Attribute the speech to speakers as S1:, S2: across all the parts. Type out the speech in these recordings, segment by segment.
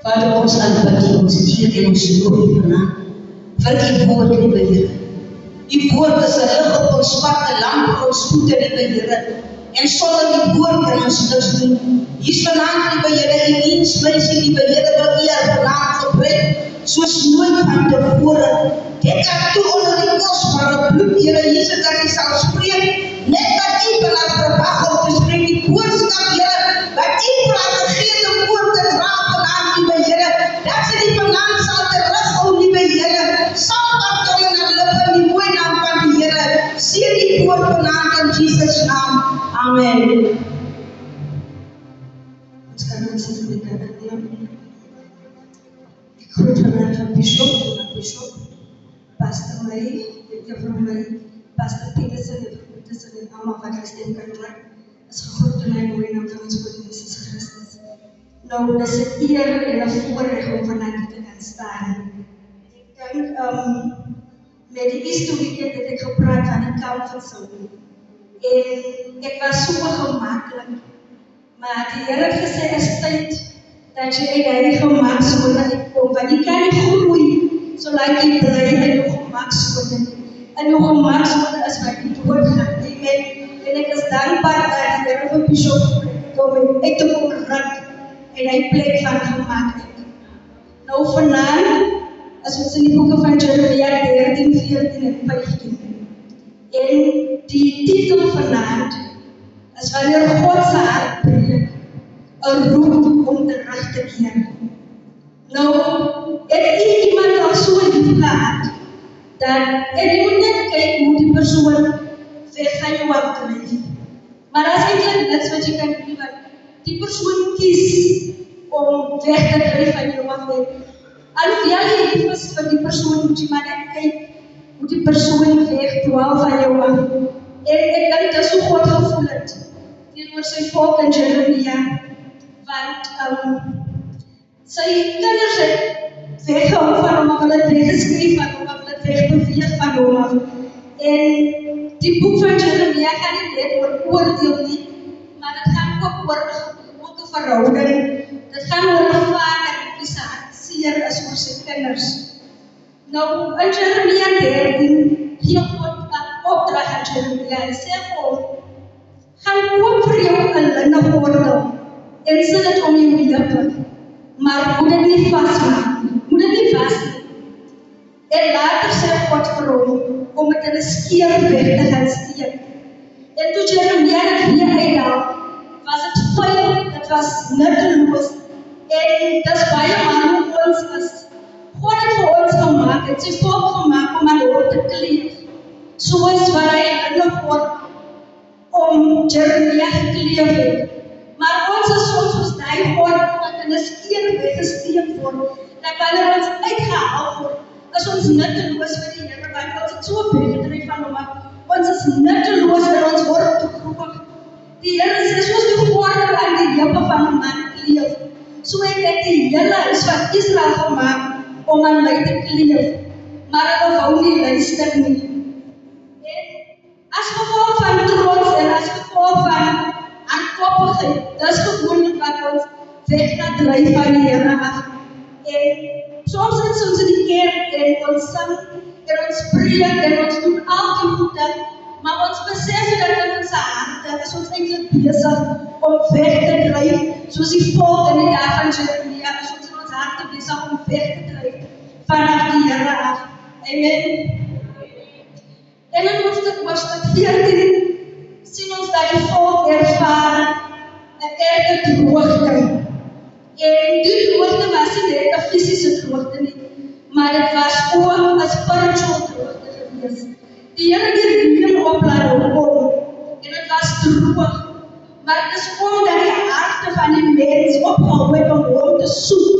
S1: Vader, ons aanbid U, ons eer en ons loof U naam vir U woord, liewe Here. U woord is 'n lig op ons pad, 'n lamp op ons voete, liewe Here. En sonder die woord kan ons niks doen. Hier's vanaand, liewe Here, U inspirasie, liewe Here, wat U vanaand gebruik, soos nooit van tevore. Dit kan toe onder die kosbare bloed, Here Jesus, dat U sal spreek, net wat U vanaf verwag om te spreek, die boodskap, Here, wat U praat, vergeet om woord te dra vanaand, liewe Here, dat sy die vanaand sal terughou, liewe Here, sal wat tong en aan lippe in die mooie naam van die Here, seën die woord vanaand in Jesus' naam. Amen. Ons kan ons spreek aan die groot vandaag van Bishop, Pastor Marie, Juffrou Marie, Pastor Petersen, Juffrou Petersen en allemaal wat ek stem kan hoor, is gegroet in die mooie naam van ons Heer Jesus Christus. Nou, dis 'n eer en 'n voorreg om vandaag te kan staan. Ek dink, met die eerste weekend het ek gepraat van die comfort zone. En ek was super gemakkelijk. Maar die Heer het gesê, is tyd dat jy uit die gemaksone uitkom, want jy kan nie groei, zolang jy bly in jou gemaksone. En jou gemaksone is wat jy doorgaan. Amen. En ek is dankbaar dat die Heer van Bishop kom uit te kom rat en hy plek van gemaakt het. Nou vanavond, as ons in die boeken van Jeremia 13, 14 en 15. En die titel vanavond is wanneer God sy hart breek, 'n roep om terug te keer. Nou, het iemand al so lief gehad, dat jy moet net kyk hoe die persoon weg van jou afdryf. Maar as eintlik niks wat jy kan doen, want die persoon kies om weg te dryf van jou afdryf. Alhoewel jy lief is vir die persoon, moet jy maar net kyk hoe die persoon wegdwaal van jou af. En ek dink dat so God gevoel het teenoor sy volk in Jeremia, want sy kinders het weggehou van hom, of hulle het weggeskryf van hom, of hulle het wegbeweeg van hom af. En die boek van Jeremia gaan nie net oor oordeel nie, maar dit gaan ook oor 'n verhouding. Dit gaan oor 'n vader wie sy hart seer is oor sy kinders. Nou, in Jeremia 13, gee God 'n opdrag aan Jeremia en sê vir hom, gaan koop vir jou 'n linnen gordel en sit dit om jou heupe, maar moet dit nie vasmaak nie, moet dit nie vas nie. En later sê God vir hom om dit in 'n skeer weg te gaan steek. En toe Jeremia dit weer uithaal, was dit vuil, dit was nutteloos. En dis baie man hoe ons is. God het vir ons gemaak, het sy volk gemaak om aan hom te kleef. Soos wat hy innig word om Jeremia gekleef het. Maar ons is soms die God wat in 'n skeer weggesteek word, dat wanneer ons uitgehaal word, is ons nutteloos vir die Here, want ons het so weggedryf van hom af. Ons is nutteloos en ons word toegeroep. Die Here sê, soos die gordel aan die heupe van 'n man kleef, so het ek die hele huis van Israel gemaak om aan my te kleef, maar hulle wou nie luister nie. En as gevolg van trots en as gevolg van hardkoppigheid, dis gewoonlik wat ons weg laat dryf van die Here af. En soms is ons in die kerk en ons sing en ons preek en ons doen al die goede, maar ons besef dat in ons harte is ons eintlik besig om weg te dryf, soos die volk in die dag van Jeremia, is ons in ons harte besig om weg te dryf vanaf die Here af. Amen. En in hoofstuk 14 sien ons dat die volk ervaar 'n erge droogte. En die droogte was nie net 'n fisiese droogte nie, maar dit was ook 'n spiritual droogte gewees. Die Here het die reën oplaat om, en dit was droog. Maar dit is omdat die harte van die mens ophou het om hom te soek.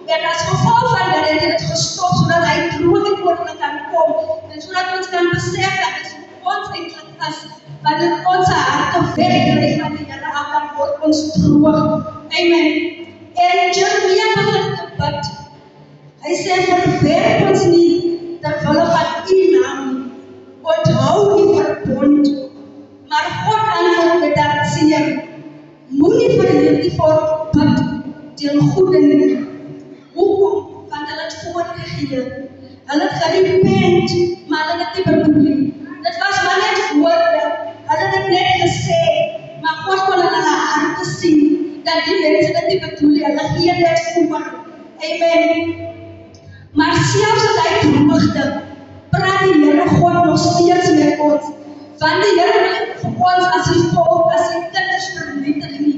S1: En as gevolg van dat het dit gestop, sodat hy droog het eintlik is, wanneer ons harte wegdryf van die Here af, dan word ons droog. Amen. En Jeremia begin te bid. Hy sê, verwerp ons nie terwille van u naam nie. Onthou die verbond. Maar God antwoord met hartseer. Moenie vir hierdie volk bid teen goede nie. Hoekom? Want hulle het voorgegee. Hulle het gerepent, maar hulle het nie bedoel nie. Dit was maar net woorde. Hulle het net gesê, maar God kon in hulle harte sien dat die mense dit nie bedoel nie. Hulle gee net voor. Amen. Maar selfs as hy droogte, praat die Here God nog steeds met ons. Want die Here wil vir ons as die volk, as die kinders vernietig nie.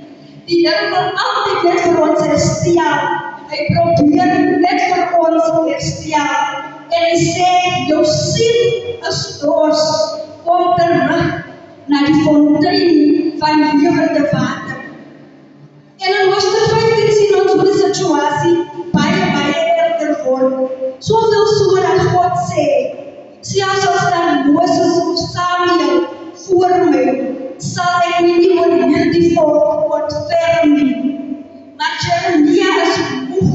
S1: Die Here wil altyd net vir ons herstel. Hy probeer net vir ons herstel. En hy sê, jou siel is dors, kom terug na die fontein van lewende water. En in Hoofstuk 15 sien ons hoe die situasie baie erger word. Soveel so dat God sê, selfs as dan Moses of Samuel voor my, sal ek nie oor hierdie volk ontferm nie. Maar Jeremia is moeg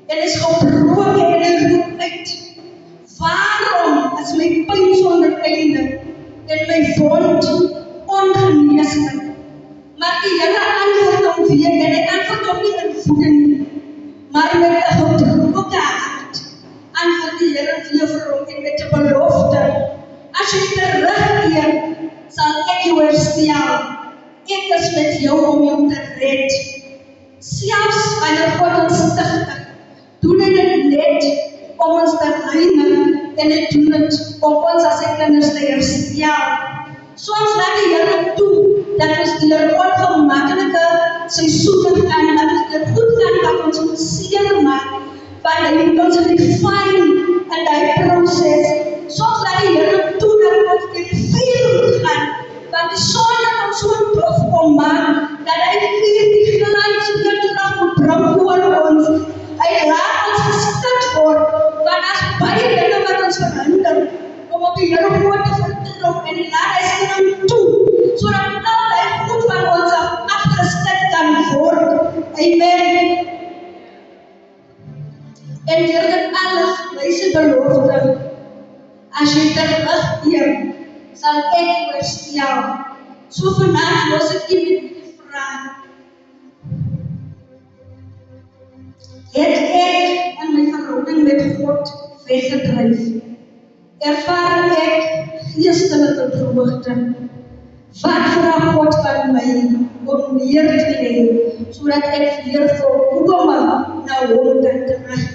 S1: en is gebroken en hy roep uit. Waarom is my pyn sonder einde en my wond ongeneeslik? Maar die Here antwoord hom weer en hy antwoord hom nie in woede nie, maar met 'n gebroke hart antwoord die Here weer vir hom en met 'n belofte. As jy terugkeer, sal ek jou herstel. Ek is met jou om jou te red. Selfs wanneer God ons stigtig, doen hy dit net om ons te reinig en hy doen dit om ons as sy kinders te herstel. Soms laat die Here toe dat ons deur ongemaklike seisoene gaan, dat ons deur goed gaan wat ons moet seer maak, want hy moet ons refine in die proses. Soms laat die Here toe dat ons deur die vuur moet gaan, want die son het ons so dof kom maak, dat hy weer die glans weer terug moet bring oor ons. Hy laat ons geskik word, want as baie dinge wat ons verhinder, om op die Here woord te vertrou, en die laat hy sien toe, sodat al die goed van ons afgeskik kan word. Amen. En deur dit alles, hy sy belofte, as jy terugkeer, sal ek jou herstel. So vanaand los ek u met die vraag. Het ek in my verhouding met God weggedryf? Ervaar ek geestelike droogte? Wat vra God van my om meer te hê, sodat ek weer volkome na hom kan terugkeer?